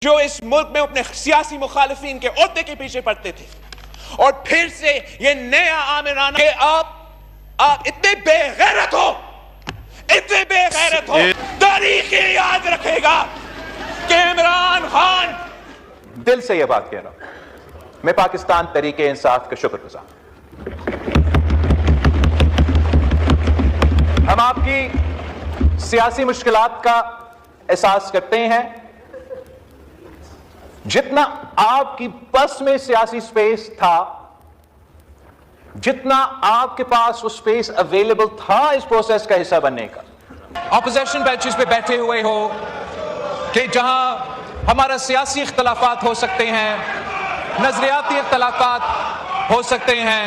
جو اس ملک میں اپنے سیاسی مخالفین کے عہدے کے پیچھے پڑتے تھے، اور پھر سے یہ نیا آمرانہ کہ آپ اتنے بے غیرت ہو، اتنے بے غیرت ہو، تاریخ یاد رکھے گا کہ عمران خان، دل سے یہ بات کہہ رہا ہوں، میں پاکستان تحریک انصاف کا شکر گزار ہوں۔ ہم آپ کی سیاسی مشکلات کا احساس کرتے ہیں، جتنا آپ کی بس میں سیاسی سپیس تھا، جتنا آپ کے پاس وہ سپیس اویلیبل تھا اس پروسیس کا حصہ بننے کا، اپوزیشن بینچز پہ بیٹھے ہوئے ہو کہ جہاں ہمارا سیاسی اختلافات ہو سکتے ہیں، نظریاتی اختلافات ہو سکتے ہیں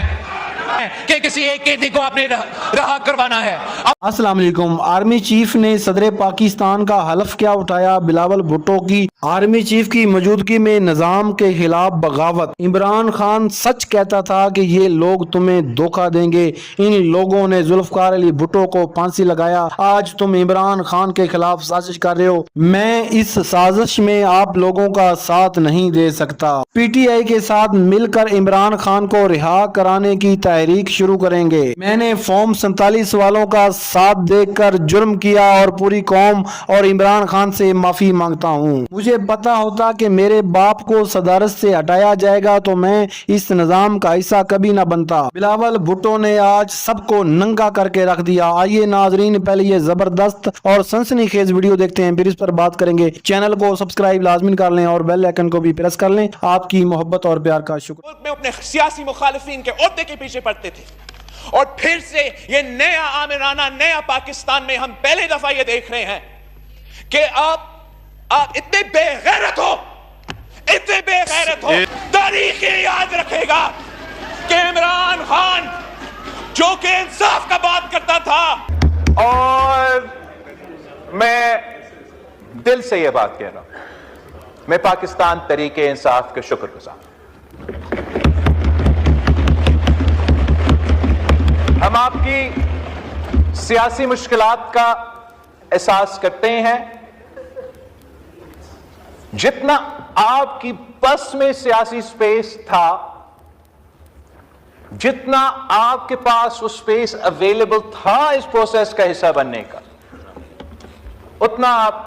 کہ کسی ایک قیدی کو آپ نے رہا کروانا ہے۔ السلام علیکم۔ آرمی چیف نے صدر پاکستان کا حلف کیا اٹھایا؟ بلاول بھٹو کی آرمی چیف کی موجودگی میں نظام کے خلاف بغاوت۔ عمران خان سچ کہتا تھا کہ یہ لوگ تمہیں دھوکہ دیں گے، ان لوگوں نے ذوالفقار علی بھٹو کو پھانسی لگایا، آج تم عمران خان کے خلاف سازش کر رہے ہو، میں اس سازش میں آپ لوگوں کا ساتھ نہیں دے سکتا۔ پی ٹی آئی کے ساتھ مل کر عمران خان کو رہا کرانے کی تحریک شروع کریں گے۔ میں نے فارم 47 والوں کا ساتھ دیکھ کر جرم کیا اور پوری قوم اور عمران خان سے معافی مانگتا ہوں۔ مجھے پتا ہوتا کہ میرے باپ کو صدارت سے ہٹایا جائے گا تو میں اس نظام کا حصہ کبھی نہ بنتا۔ بلاول بھٹو نے آج سب کو ننگا کر کے رکھ دیا۔ آئیے ناظرین، پہلے یہ زبردست اور سنسنی خیز ویڈیو دیکھتے ہیں، پھر اس پر بات کریں گے۔ چینل کو سبسکرائب لازمی کر لیں اور بیل آئیکن کو بھی پریس کر لیں۔ آپ کی محبت اور پیار کا شکر۔ ملک میں اپنے سیاسی مخالفین کے عہدے کے پیچھے پڑتے تھے، اور پھر سے یہ نیا آمرانہ نیا پاکستان میں ہم پہلے دفعہ یہ دیکھ رہے ہیں کہ آپ اتنے بے غیرت ہو، اتنے بے غیرت ہو، تاریخ یاد رکھے گا کہ عمران خان جو کہ انصاف کا بات کرتا تھا، اور میں دل سے یہ بات کہہ رہا ہوں، میں پاکستان تحریک انصاف کا شکر گزار ہوں۔ ہم آپ کی سیاسی مشکلات کا احساس کرتے ہیں، جتنا آپ کی بس میں سیاسی سپیس تھا، جتنا آپ کے پاس وہ سپیس اویلیبل تھا اس پروسیس کا حصہ بننے کا، اتنا آپ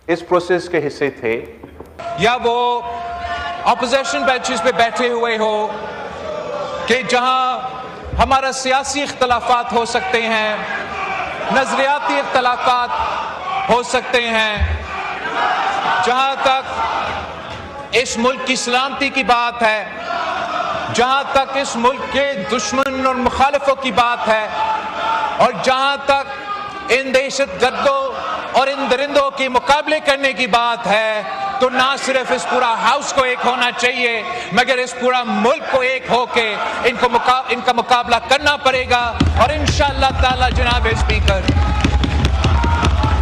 اس پروسیس کے حصے تھے۔ یا وہ اپوزیشن بینچز پہ بیٹھے ہوئے ہو کہ جہاں ہمارا سیاسی اختلافات ہو سکتے ہیں، نظریاتی اختلافات ہو سکتے ہیں، جہاں تک اس ملک کی سلامتی کی بات ہے، جہاں تک اس ملک کے دشمن اور مخالفوں کی بات ہے، اور جہاں تک ان دہشت گردوں اور ان درندوں کے مقابلے کرنے کی بات ہے، تو نہ صرف اس پورا ہاؤس کو ایک ہونا چاہیے، مگر اس پورا ملک کو ایک ہو کے ان کا مقابلہ کرنا پڑے گا۔ اور انشاءاللہ تعالی جناب اسپیکر،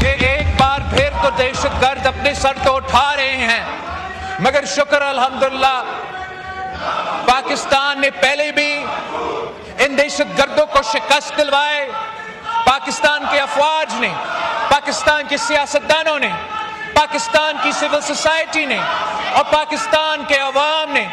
کہ ایک بار پھر تو دہشت گرد اپنے سر تو اٹھا رہے ہیں، مگر شکر الحمدللہ پاکستان نے پہلے بھی ان دہشت گردوں کو شکست دلوائے۔ پاکستان کے افواج نے، پاکستان کے سیاستدانوں نے، پاکستان کی سول سوسائٹی نے اور پاکستان کے عوام نے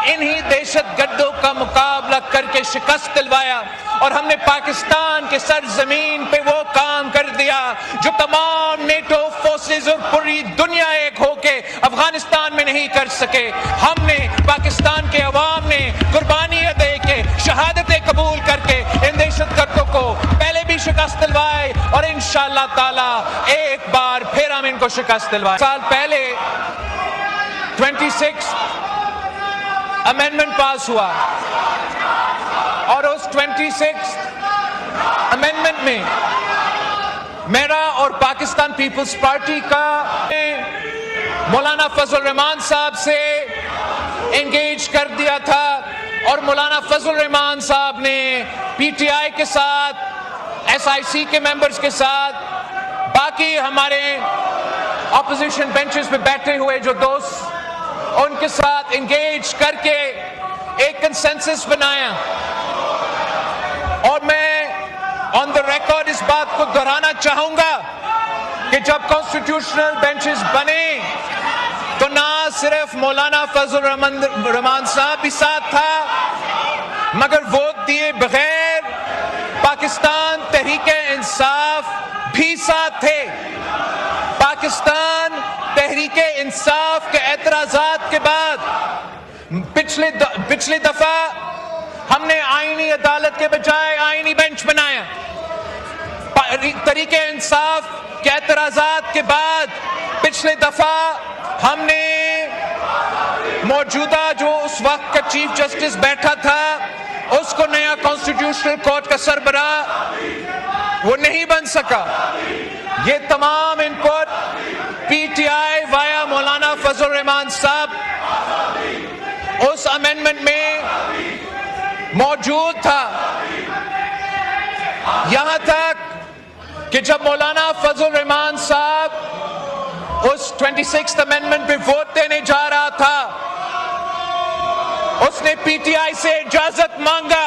انہی دہشت گردوں کا مقابلہ کر کے شکست دلوایا، اور ہم نے پاکستان کے سرزمین پہ وہ کام کر دیا جو تمام نیٹو فورسز اور پوری دنیا ایک ہو کے افغانستان میں نہیں کر سکے۔ ہم نے، پاکستان کے عوام نے قربانیاں دے کے، شہادتیں قبول کر کے ان دہشت گردوں کو پہلے بھی شکست دلوائے، اور انشاءاللہ تعالی ایک بار پھر ہم ان کو شکست دلوائے۔ سال پہلے 26 امینڈمنٹ پاس ہوا، اور اس 26 امینڈمنٹ میں میرا اور پاکستان پیپلز پارٹی کا مولانا فضل الرحمان صاحب سے انگیج کر دیا تھا، اور مولانا فضل الرحمان صاحب نے پی ٹی آئی کے ساتھ، ایس آئی سی کے ممبرز کے ساتھ، باقی ہمارے اپوزیشن بینچز پہ بیٹھے ہوئے جو دوست، ان کے ساتھ انگیج کر کے ایک کنسنسس بنایا۔ اور میں آن دا ریکارڈ اس بات کو دہرانا چاہوں گا کہ جب کانسٹیٹیوشنل بینچز بنے صرف مولانا فضل الرحمان صاحب بھی ساتھ تھا مگر ووٹ دیے بغیر پاکستان تحریک انصاف بھی ساتھ تھے. پاکستان تحریک انصاف کے اعتراضات کے بعد پچھلی دفعہ ہم نے آئینی عدالت کے بجائے آئینی بینچ بنایا. تحریک انصاف کے اعتراضات کے بعد پچھلے دفعہ ہم نے موجودہ جو اس وقت کا چیف جسٹس بیٹھا تھا اس کو نیا کانسٹیٹیوشنل کورٹ کا سربراہ وہ نہیں بن سکا. یہ تمام ان پٹ پی ٹی آئی وایا مولانا فضل الرحمان صاحب اس امینڈمنٹ میں موجود تھا. یہاں تک کہ جب مولانا فضل الرحمان صاحب اس 26th امینڈمنٹ پہ ووٹ دینے جا رہا تھا اس نے پی ٹی آئی سے اجازت مانگا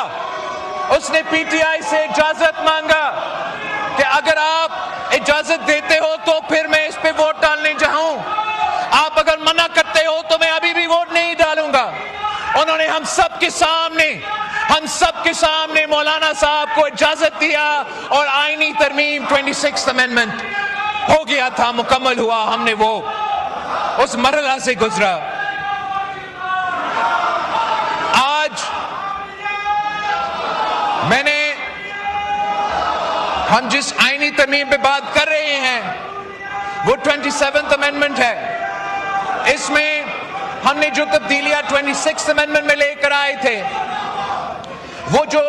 کہ اگر آپ اجازت دیتے ہو تو پھر میں اس پہ ووٹ ڈالنے جاؤں, آپ اگر منع کرتے ہو تو میں ابھی بھی ووٹ نہیں ڈالوں گا. انہوں نے ہم سب کے سامنے مولانا صاحب کو اجازت دیا اور آئینی ترمیم 26th امینڈمنٹ ہو گیا تھا, مکمل ہوا. ہم نے وہ اس مرحلہ سے گزرا. آج ہم جس آئینی ترمیم پہ بات کر رہے ہیں وہ 27th امینڈمنٹ ہے. اس میں ہم نے جو تبدیلیاں 26th امینڈمنٹ میں لے کر آئے تھے وہ جو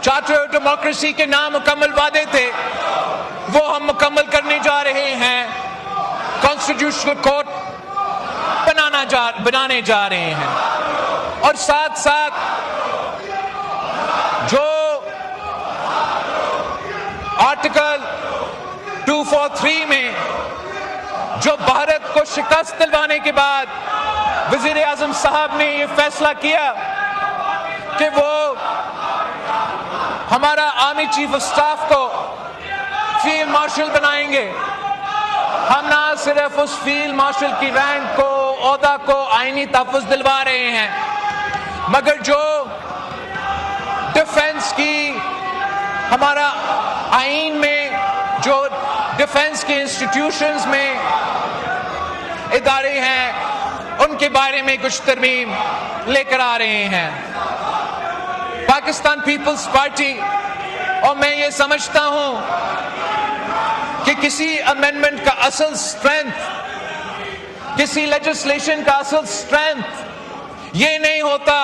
چارٹر آف ڈیموکریسی کے نامکمل وعدے تھے وہ ہم مکمل کرنے جا رہے ہیں. کانسٹیٹیوشنل کورٹ بنانے جا رہے ہیں اور ساتھ ساتھ جو آرٹیکل 243 میں جو بھارت کو شکست دلوانے کے بعد وزیر اعظم صاحب نے یہ فیصلہ کیا کہ وہ ہمارا آرمی چیف آف اسٹاف کو فیلڈ مارشل بنائیں گے. ہم نہ صرف اس فیلڈ مارشل کی رینک کو عہدہ کو آئینی تحفظ دلوا رہے ہیں مگر جو ڈیفنس کی ہمارا آئین میں جو ڈیفنس کے انسٹیٹیوشنز میں ادارے ہیں ان کے بارے میں کچھ ترمیم لے کر آ رہے ہیں. پاکستان پیپلز پارٹی اور میں یہ سمجھتا ہوں کہ کسی امینڈمنٹ کا اصل اسٹرینتھ, کسی لیجسلیشن کا اصل اسٹرینتھ یہ نہیں ہوتا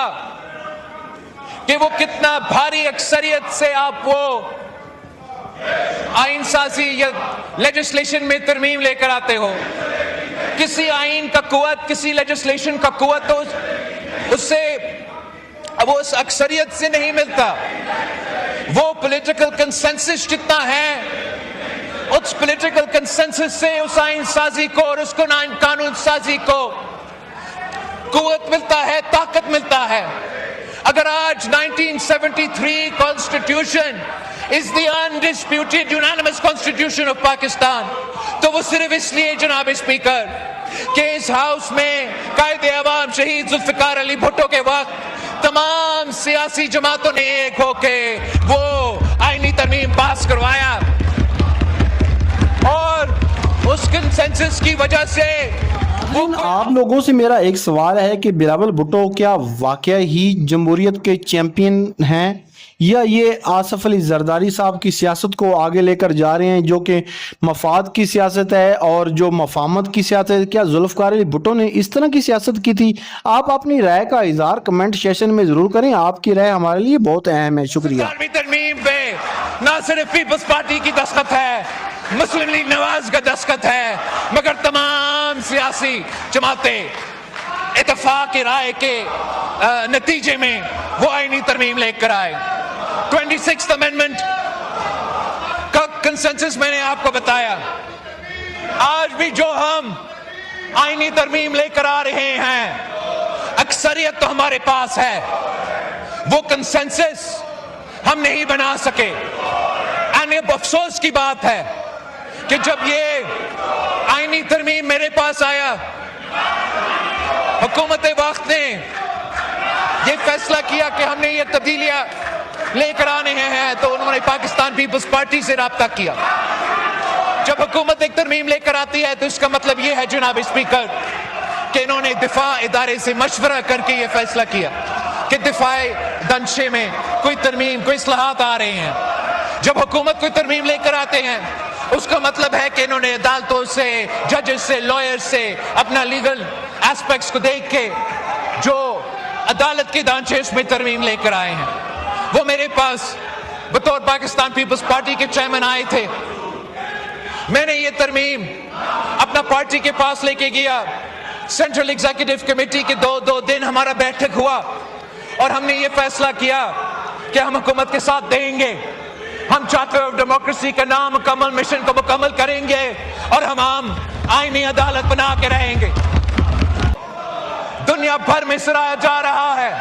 کہ وہ کتنا بھاری اکثریت سے آپ وہ آئین سازی یا لیجسلیشن میں ترمیم لے کر آتے ہو. کسی آئین کا قوت, کسی لیجسلیشن کا قوت تو اس سے وہ اس اکثریت سے نہیں ملتا. وہ پولیٹیکل کنسنسس جتنا ہے اس پولیٹیکل کنسنسس سے اس آئین سازی کو اور اس کو قانون سازی کو قوت ملتا ہے, طاقت ملتا ہے. اگر آج 1973 Constitution is the undisputed unanimous Constitution of Pakistan تو وہ صرف اس لیے جناب اسپیکر کہ اس ہاؤس میں قائد عوام شہید ذوالفقار علی بھٹو کے وقت تمام سیاسی جماعتوں نے ایک ہو کے وہ آئینی ترمیم پاس کروایا اور اس کنسنسس کی وجہ سے آپ لوگوں سے میرا ایک سوال ہے کہ بلاول بھٹو کیا واقعہ ہی جمہوریت کے چیمپئن ہیں یا یہ آصف علی زرداری صاحب کی سیاست کو آگے لے کر جا رہے ہیں جو کہ مفاد کی سیاست ہے اور جو مفاہمت کی سیاست ہے؟ کیا ذوالفقار علی بھٹو نے اس طرح کی سیاست کی تھی؟ آپ اپنی رائے کا اظہار کمنٹ سیشن میں ضرور کریں, آپ کی رائے ہمارے لیے بہت اہم ہے. شکریہ. ترمیم پہ نہ صرف پیپلز پارٹی کی دستخط ہے, مسلم لیگ نواز کا دستخط ہے, مگر تمام سیاسی جماعتیں اتفاق رائے کے نتیجے میں وہ آئینی ترمیم لے کر آئے. 26th امینڈمنٹ کا کنسنسس میں نے آپ کو بتایا. آج بھی جو ہم آئینی ترمیم لے کر آ رہے ہیں اکثریت تو ہمارے پاس ہے, وہ کنسنسس ہم نہیں بنا سکے. افسوس کی بات ہے کہ جب یہ آئینی ترمیم میرے پاس آیا حکومت وقت نے یہ فیصلہ کیا کہ ہم نے یہ تبدیلیاں لے کر آنے ہیں تو انہوں نے پاکستان پیپلز پارٹی سے رابطہ کیا. جب حکومت ایک ترمیم لے کر آتی ہے تو اس کا مطلب یہ ہے جناب اسپیکر کہ انہوں نے دفاع ادارے سے مشورہ کر کے یہ فیصلہ کیا کہ دفاع دنشے میں کوئی ترمیم کوئی اصلاحات آ رہے ہیں. جب حکومت کوئی ترمیم لے کر آتے ہیں اس کا مطلب ہے کہ انہوں نے عدالتوں سے ججز سے لائر سے اپنا لیگل ایسپیکٹس کو دیکھ کے جو عدالت کے ڈھانچے اس میں ترمیم لے کر آئے ہیں. وہ میرے پاس بطور پاکستان پیپلز پارٹی کے چیئرمین آئے تھے. میں نے یہ ترمیم اپنا پارٹی کے پاس لے کے گیا. سینٹرل ایگزیکٹو کمیٹی کے دو دن ہمارا بیٹھک ہوا اور ہم نے یہ فیصلہ کیا کہ ہم حکومت کے ساتھ دیں گے. ہم چارٹر آف ڈیموکریسی کا نام مکمل مشن کو مکمل کریں گے اور ہم عام آئینی عدالت بنا کے رہیں گے. دنیا بھر میں سرایا جا رہا ہے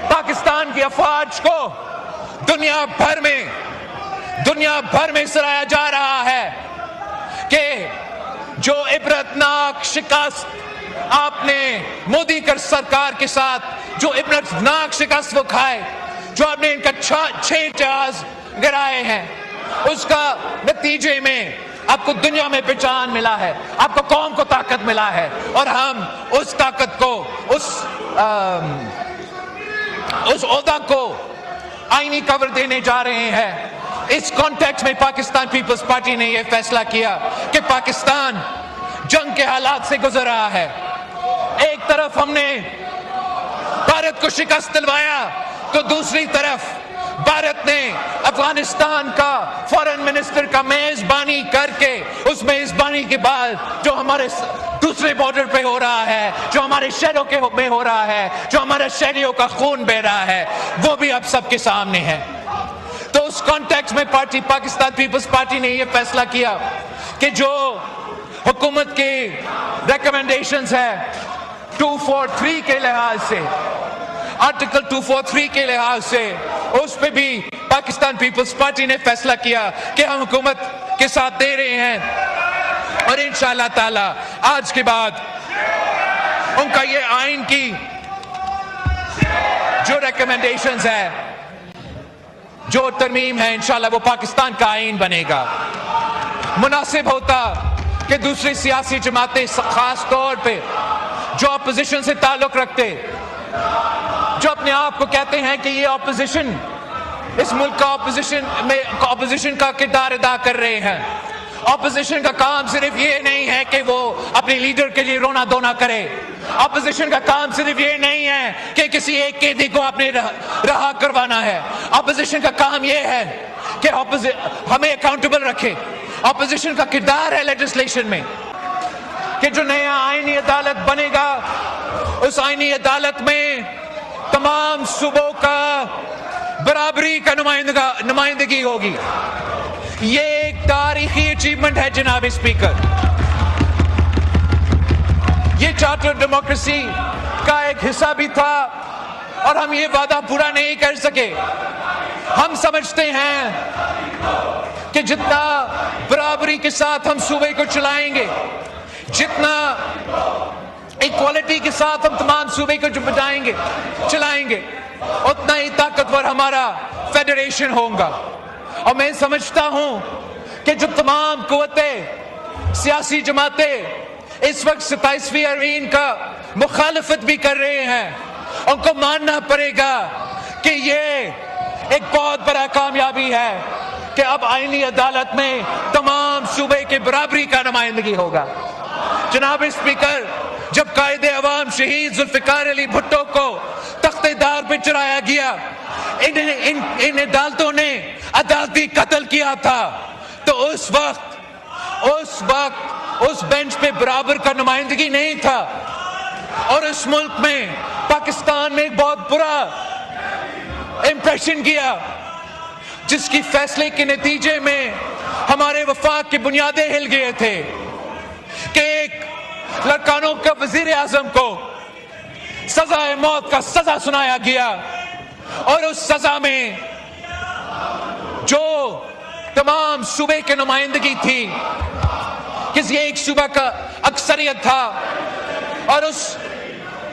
پاکستان کی افواج کو، دنیا بھر میں سرایا جا رہا ہے کہ جو عبرتناک شکست آپ نے مودی کر سرکار کے ساتھ جو عبرتناک شکست وہ کھائے، جو آپ نے ان کا 6 جہاز گرائے ہیں، اس کا نتیجے میں آپ کو دنیا میں پہچان ملا ہے، آپ کو قوم کو طاقت ملا ہے اور ہم اس طاقت کو اس عہدہ کو آئینی کور دینے جا رہے ہیں. اس کانٹیکسٹ میں پاکستان پیپلز پارٹی نے یہ فیصلہ کیا کہ پاکستان جنگ کے حالات سے گزر رہا ہے. ایک طرف ہم نے بھارت کو شکست دلوایا تو دوسری طرف بھارت نے افغانستان کا فارن منسٹر کا میزبانی کر کے اس میزبانی کے بعد جو ہمارے دوسرے بارڈر پہ ہو رہا ہے، جو ہمارے شہروں کے میں ہو رہا ہے، جو ہمارے شہریوں کا خون بہ رہا ہے، وہ بھی اب سب کے سامنے ہے. تو اس کانٹیکسٹ میں پاکستان پیپلز پارٹی نے یہ فیصلہ کیا کہ جو حکومت کی ریکمنڈیشنز ہے 243 کے لحاظ سے، آرٹیکل 243 کے لحاظ سے، اس پہ بھی پاکستان پیپلز پارٹی نے فیصلہ کیا کہ ہم حکومت کے ساتھ دے رہے ہیں اور انشاءاللہ تعالی آج کے بعد ان کا یہ آئین کی جو ریکمنڈیشنز ہے، جو ترمیم ہے، انشاءاللہ وہ پاکستان کا آئین بنے گا. مناسب ہوتا کہ دوسری سیاسی جماعتیں خاص طور پہ جو اپوزیشن سے تعلق رکھتے، جو اپنے آپ کو کہتے ہیں کہ یہ اپوزیشن اس ملک کا اپوزیشن کا کردار ادا کر رہے ہیں. اپوزیشن کا کام صرف یہ نہیں ہے کہ وہ اپنے لیڈر کے لیے رونا دھونا کرے. اپوزیشن کا کام صرف یہ نہیں ہے کہ کسی ایک قیدی کو اپنے رہا کروانا ہے. اپوزیشن کا کام یہ ہے کہ ہمیں اکاؤنٹیبل رکھے. اپوزیشن کا کردار ہے لیجسلیشن میں کہ جو نیا آئینی عدالت بنے گا اس آئینی عدالت میں تمام صوبوں کا برابری کا نمائندگی ہوگی. یہ ایک تاریخی اچیومنٹ ہے جناب اسپیکر. یہ چارٹر ڈیموکریسی کا ایک حصہ بھی تھا اور ہم یہ وعدہ پورا نہیں کر سکے. ہم سمجھتے ہیں کہ جتنا برابری کے ساتھ ہم صوبے کو چلائیں گے، جتنا ایکوالٹی کے ساتھ ہم تمام صوبے کو چلائیں گے، اتنا ہی طاقتور ہمارا فیڈریشن ہوگا. اور میں سمجھتا ہوں کہ جو تمام قوتیں سیاسی جماعتیں اس وقت 27ویں آئین کا مخالفت بھی کر رہے ہیں، ان کو ماننا پڑے گا کہ یہ ایک بہت بڑا کامیابی ہے کہ اب آئینی عدالت میں تمام صوبے کے برابری کا نمائندگی ہوگا. جناب اسپیکر، جب قائد عوام شہید ذوالفقار علی بھٹو کو تخت دار پہ چڑھایا گیا، ان عدالتوں نے عدالتی قتل کیا تھا، تو اس وقت اس بینچ پہ برابر کا نمائندگی نہیں تھا اور اس ملک میں پاکستان میں ایک بہت برا امپریشن گیا جس کی فیصلے کے نتیجے میں ہمارے وفاق کی بنیادیں ہل گئے تھے کہ ایک لڑکانوں کا وزیر اعظم کو سزائے موت کا سزا سنایا گیا اور اس سزا میں جو تمام صوبے کی نمائندگی تھی، کسی ایک صوبہ کا اکثریت تھا اور اس